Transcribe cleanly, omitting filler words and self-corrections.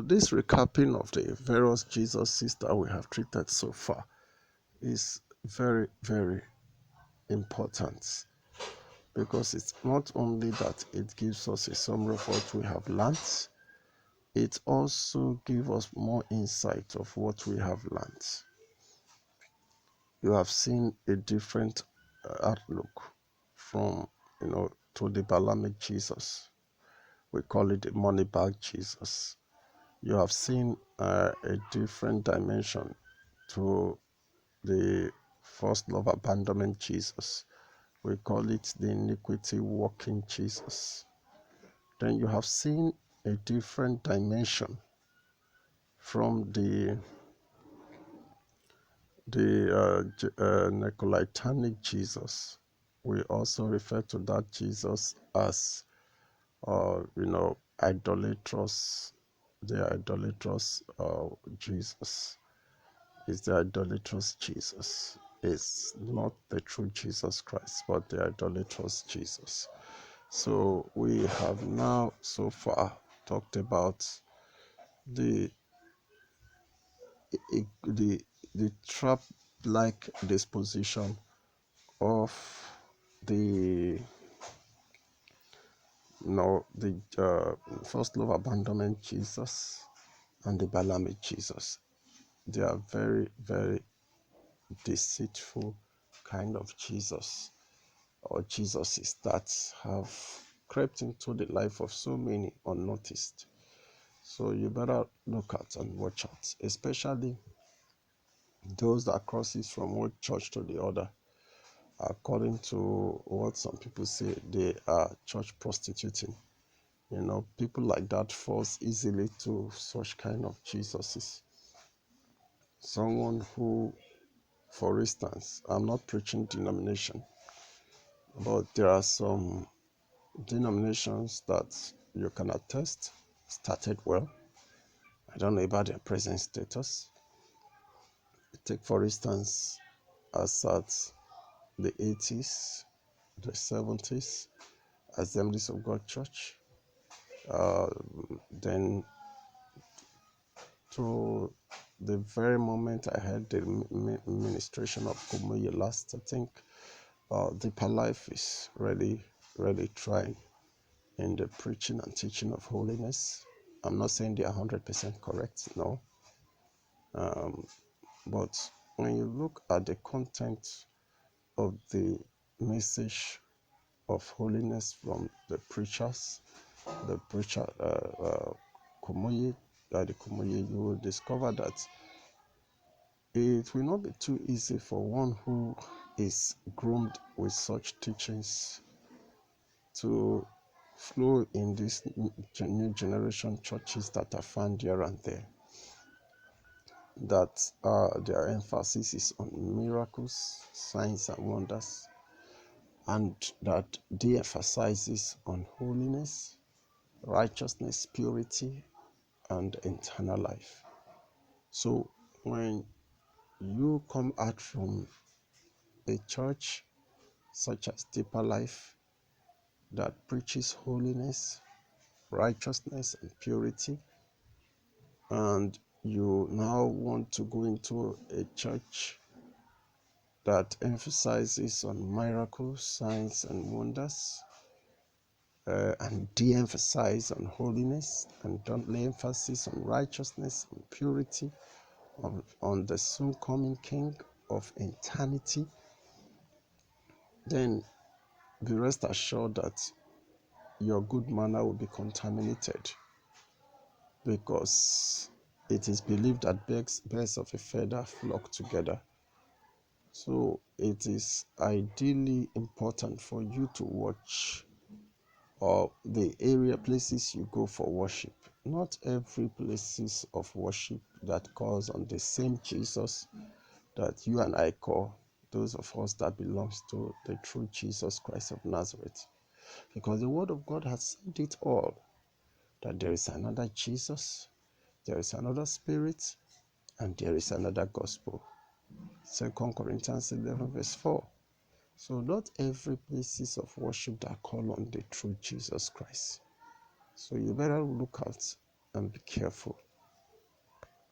So this recapping of the various Jesuses that we have treated so far is very, very important, because it's not only that it gives us a summary of what we have learned, it also gives us more insight of what we have learned. You have seen a different outlook from, to the Balaamic Jesus. We call it the money bag Jesus. You have seen a different dimension to the first love abandonment Jesus. We call it the iniquity walking Jesus. Then you have seen a different dimension from the Nicolaitanic Jesus. We also refer to that Jesus as, idolatrous. The idolatrous Jesus. Is the idolatrous Jesus. It's not the true Jesus Christ, but the idolatrous Jesus. So we have now so far talked about the the trap-like disposition of the first love abandonment Jesus and the Balaamic Jesus. They are very, very deceitful kind of Jesus, or Jesuses that have crept into the life of so many unnoticed. So you better look at and watch out, especially those that crosses from one church to the other. According to what some people say, they are church prostituting. People like that falls easily to such kind of Jesuses. Someone who, for instance, I'm not preaching denomination, but there are some denominations that you can attest started well. I don't know about their present status. Take, for instance, as at the 80s, the 70s, Assemblies of God Church. Then to the very moment I had the ministration of Kumuyi last, I think Deeper Life is really, really trying in the preaching and teaching of holiness. I'm not saying they are 100% correct, no. But when you look at the content of the message of holiness from the preachers, Kumuyi, the Kumuyi, you will discover that it will not be too easy for one who is groomed with such teachings to flow in these new generation churches that are found here and there. That their emphasis is on miracles, signs, and wonders, and that de-emphasizes on holiness, righteousness, purity, and eternal life. So when you come out from a church such as Deeper Life that preaches holiness, righteousness, and purity, and you now want to go into a church that emphasizes on miracles, signs, and wonders, and de-emphasize on holiness, and don't lay emphasis on righteousness and purity, on the soon coming King of eternity, then be rest assured that your good manner will be contaminated, because it is believed that birds of a feather flock together. So it is ideally important for you to watch the area places you go for worship. Not every places of worship that calls on the same Jesus that you and I call, those of us that belongs to the true Jesus Christ of Nazareth. Because the word of God has said it all, that there is another Jesus, there is another Spirit, and there is another gospel. 2 Corinthians 11 verse 4. So not every places of worship that call on the true Jesus Christ. So you better look out and be careful.